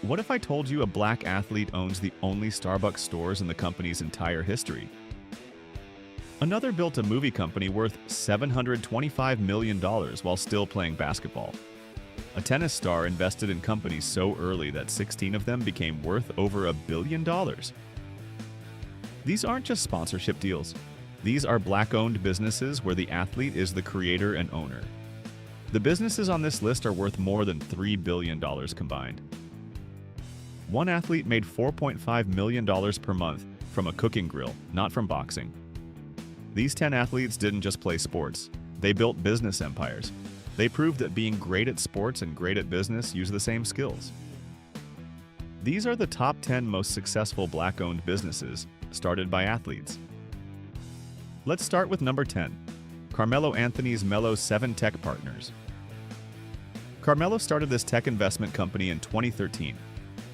What if I told you a black athlete owns the only Starbucks stores in the company's entire history? Another built a movie company worth $725 million while still playing basketball. A tennis star invested in companies so early that 16 of them became worth over $1 billion. These aren't just sponsorship deals. These are black-owned businesses where the athlete is the creator and owner. The businesses on this list are worth more than $3 billion combined. One athlete made $4.5 million per month from a cooking grill, not from boxing. These 10 athletes didn't just play sports. They built business empires. They proved that being great at sports and great at business use the same skills. These are the top 10 most successful black-owned businesses started by athletes. Let's start with number 10, Carmelo Anthony's Melo 7 Tech Partners. Carmelo started this tech investment company in 2013.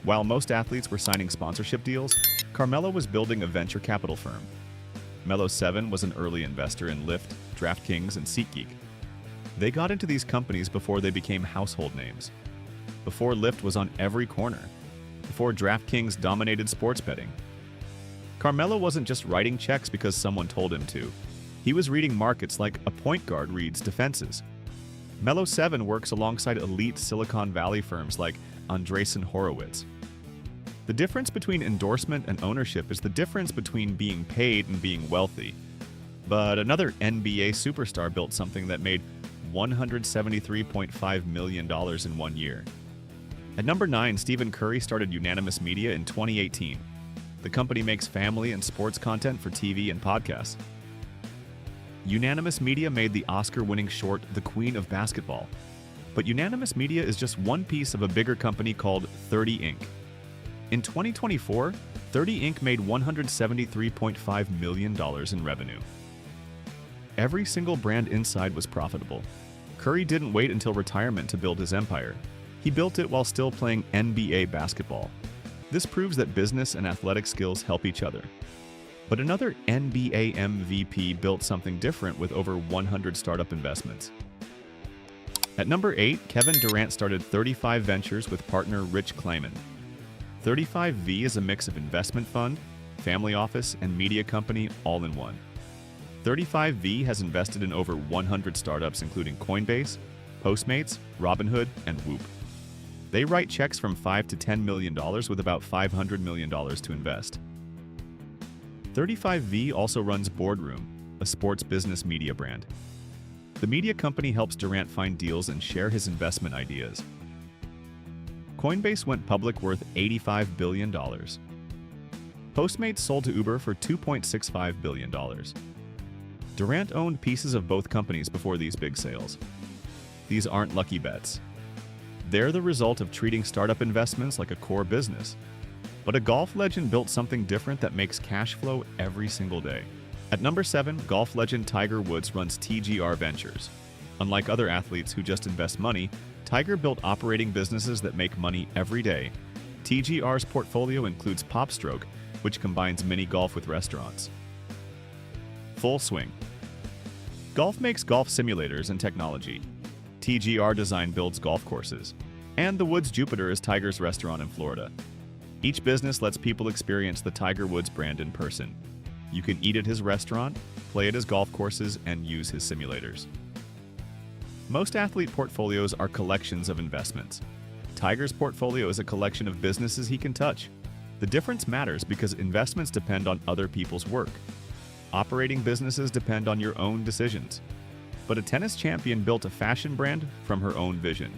While most athletes were signing sponsorship deals, Carmelo was building a venture capital firm. Melo 7 was an early investor in Lyft, DraftKings, and SeatGeek. They got into these companies before they became household names. Before Lyft was on every corner. Before DraftKings dominated sports betting. Carmelo wasn't just writing checks because someone told him to. He was reading markets like a point guard reads defenses. Melo 7 works alongside elite Silicon Valley firms like Andreessen Horowitz. The difference between endorsement and ownership is the difference between being paid and being wealthy. But another NBA superstar built something that made $173.5 million in 1 year. At number 9, Stephen Curry started Unanimous Media in 2018. The company makes family and sports content for TV and podcasts. Unanimous Media made the Oscar-winning short The Queen of Basketball. But Unanimous Media is just one piece of a bigger company called 30 Inc. In 2024, 30 Inc. made $173.5 million in revenue. Every single brand inside was profitable. Curry didn't wait until retirement to build his empire. He built it while still playing NBA basketball. This proves that business and athletic skills help each other. But another NBA MVP built something different with over 100 startup investments. At number 8, Kevin Durant started 35 Ventures with partner Rich Kleiman. 35V is a mix of investment fund, family office, and media company all in one. 35V has invested in over 100 startups including Coinbase, Postmates, Robinhood, and Whoop. They write checks from $5 to $10 million with about $500 million to invest. 35V also runs Boardroom, a sports business media brand. The media company helps Durant find deals and share his investment ideas. Coinbase went public worth $85 billion. Postmates sold to Uber for $2.65 billion. Durant owned pieces of both companies before these big sales. These aren't lucky bets. They're the result of treating startup investments like a core business. But a golf legend built something different that makes cash flow every single day. At number 7, golf legend Tiger Woods runs TGR Ventures. Unlike other athletes who just invest money, Tiger built operating businesses that make money every day. TGR's portfolio includes PopStroke, which combines mini golf with restaurants. Full Swing. Golf makes golf simulators and technology. TGR Design builds golf courses. And the Woods Jupiter is Tiger's restaurant in Florida. Each business lets people experience the Tiger Woods brand in person. You can eat at his restaurant, play at his golf courses, and use his simulators. Most athlete portfolios are collections of investments. Tiger's portfolio is a collection of businesses he can touch. The difference matters because investments depend on other people's work. Operating businesses depend on your own decisions. But a tennis champion built a fashion brand from her own vision.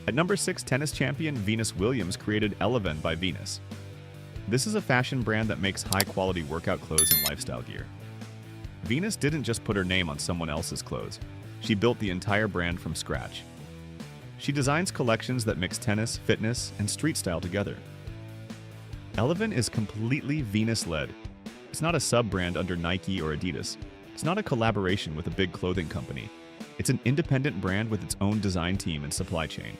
At number 6, tennis champion Venus Williams created Eleven by Venus. This is a fashion brand that makes high-quality workout clothes and lifestyle gear. Venus didn't just put her name on someone else's clothes. She built the entire brand from scratch. She designs collections that mix tennis, fitness, and street style together. Eleven is completely Venus-led. It's not a sub-brand under Nike or Adidas. It's not a collaboration with a big clothing company. It's an independent brand with its own design team and supply chain.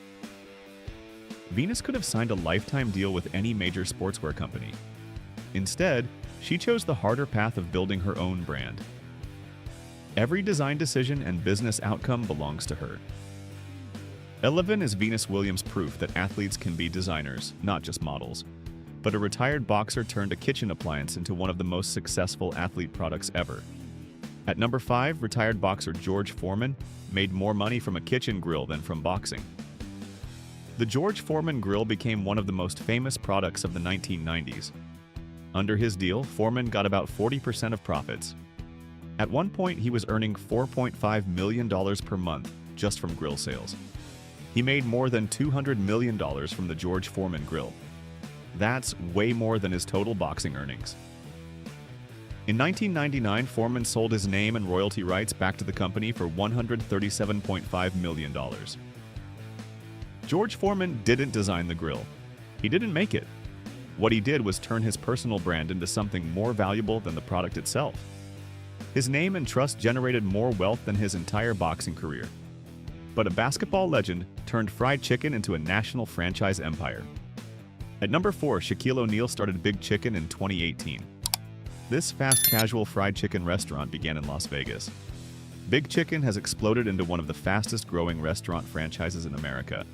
Venus could have signed a lifetime deal with any major sportswear company. Instead, she chose the harder path of building her own brand. Every design decision and business outcome belongs to her. 11 is Venus Williams' proof that athletes can be designers, not just models. But a retired boxer turned a kitchen appliance into one of the most successful athlete products ever. At number 5, retired boxer George Foreman made more money from a kitchen grill than from boxing. The George Foreman grill became one of the most famous products of the 1990s. Under his deal, Foreman got about 40% of profits. At one point, he was earning $4.5 million per month just from grill sales. He made more than $200 million from the George Foreman grill. That's way more than his total boxing earnings. In 1999, Foreman sold his name and royalty rights back to the company for $137.5 million. George Foreman didn't design the grill. He didn't make it. What he did was turn his personal brand into something more valuable than the product itself. His name and trust generated more wealth than his entire boxing career. But a basketball legend turned fried chicken into a national franchise empire. At number 4, Shaquille O'Neal started Big Chicken in 2018. This fast casual fried chicken restaurant began in Las Vegas. Big Chicken has exploded into one of the fastest growing restaurant franchises in America.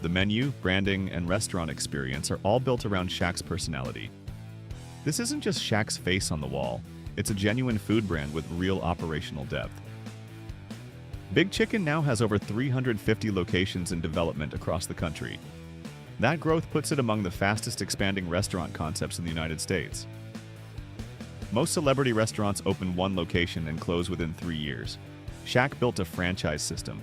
The menu, branding, and restaurant experience are all built around Shaq's personality. This isn't just Shaq's face on the wall, it's a genuine food brand with real operational depth. Big Chicken now has over 350 locations in development across the country. That growth puts it among the fastest expanding restaurant concepts in the United States. Most celebrity restaurants open one location and close within 3 years. Shaq built a franchise system.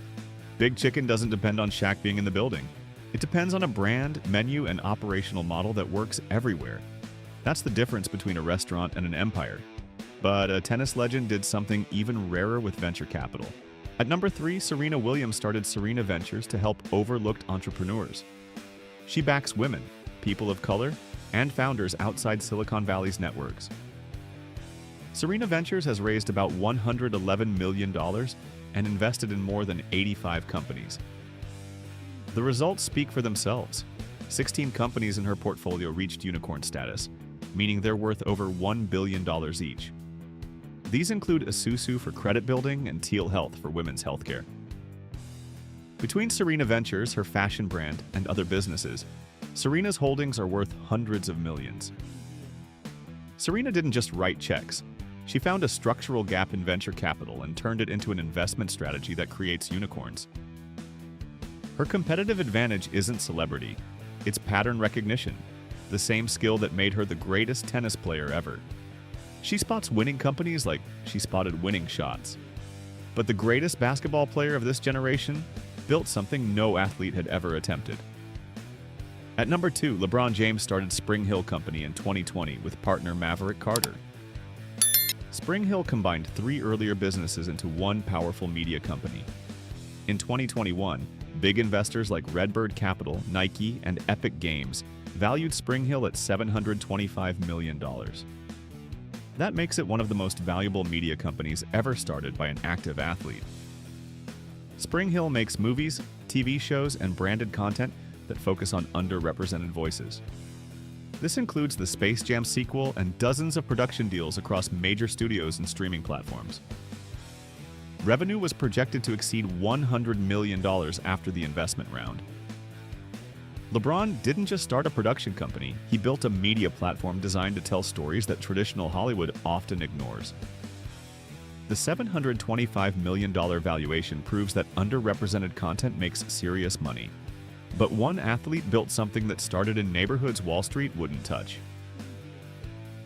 Big Chicken doesn't depend on Shaq being in the building. It depends on a brand, menu, and operational model that works everywhere. That's the difference between a restaurant and an empire. But a tennis legend did something even rarer with venture capital. At number 3, Serena Williams started Serena Ventures to help overlooked entrepreneurs. She backs women, people of color, and founders outside Silicon Valley's networks. Serena Ventures has raised about $111 million and invested in more than 85 companies. The results speak for themselves. 16 companies in her portfolio reached unicorn status, meaning they're worth over $1 billion each. These include Isuzu for credit building and Teal Health for women's healthcare. Between Serena Ventures, her fashion brand, and other businesses, Serena's holdings are worth hundreds of millions. Serena didn't just write checks. She found a structural gap in venture capital and turned it into an investment strategy that creates unicorns. Her competitive advantage isn't celebrity, it's pattern recognition, the same skill that made her the greatest tennis player ever. She spots winning companies like she spotted winning shots. But the greatest basketball player of this generation built something no athlete had ever attempted. At number 2, LeBron James started Spring Hill Company in 2020 with partner Maverick Carter. Spring Hill combined 3 earlier businesses into one powerful media company. In 2021, big investors like Redbird Capital, Nike, and Epic Games valued Spring Hill at $725 million. That makes it one of the most valuable media companies ever started by an active athlete. Spring Hill makes movies, TV shows, and branded content that focus on underrepresented voices. This includes the Space Jam sequel and dozens of production deals across major studios and streaming platforms. Revenue was projected to exceed $100 million after the investment round. LeBron didn't just start a production company, he built a media platform designed to tell stories that traditional Hollywood often ignores. The $725 million valuation proves that underrepresented content makes serious money. But one athlete built something that started in neighborhoods Wall Street wouldn't touch.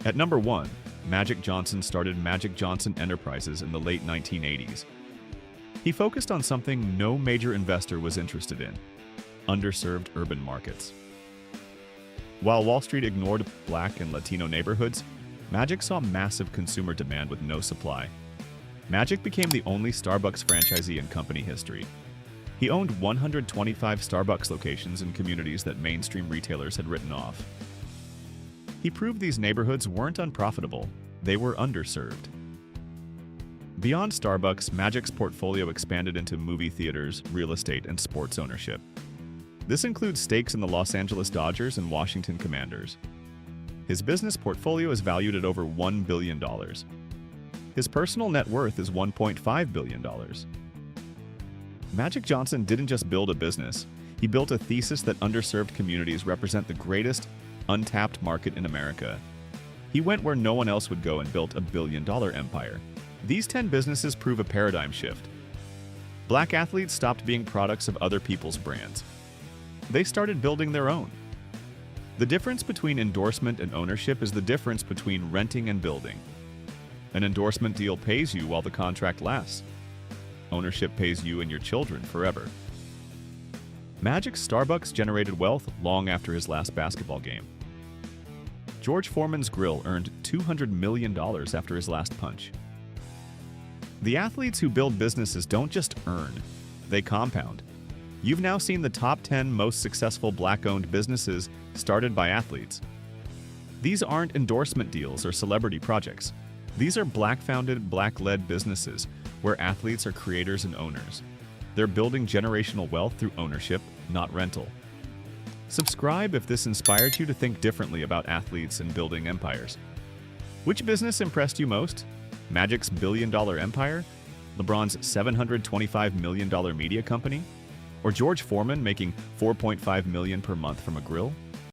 At number 1, Magic Johnson started Magic Johnson Enterprises in the late 1980s. He focused on something no major investor was interested in: underserved urban markets. While Wall Street ignored Black and Latino neighborhoods, Magic saw massive consumer demand with no supply. Magic became the only Starbucks franchisee in company history. He owned 125 Starbucks locations in communities that mainstream retailers had written off. He proved these neighborhoods weren't unprofitable, they were underserved. Beyond Starbucks, Magic's portfolio expanded into movie theaters, real estate, and sports ownership. This includes stakes in the Los Angeles Dodgers and Washington Commanders. His business portfolio is valued at over $1 billion. His personal net worth is $1.5 billion. Magic Johnson didn't just build a business, he built a thesis that underserved communities represent the greatest, untapped market in America. He went where no one else would go and built a billion-dollar empire. These 10 businesses prove a paradigm shift. Black athletes stopped being products of other people's brands. They started building their own. The difference between endorsement and ownership is the difference between renting and building. An endorsement deal pays you while the contract lasts. Ownership pays you and your children forever. Magic's Starbucks generated wealth long after his last basketball game. George Foreman's grill earned $200 million after his last punch. The athletes who build businesses don't just earn, they compound. You've now seen the top 10 most successful Black-owned businesses started by athletes. These aren't endorsement deals or celebrity projects. These are Black-founded, Black-led businesses where athletes are creators and owners. They're building generational wealth through ownership, not rental. Subscribe if this inspired you to think differently about athletes and building empires. Which business impressed you most? Magic's billion-dollar empire? LeBron's $725 million media company? Or George Foreman making $4.5 million per month from a grill?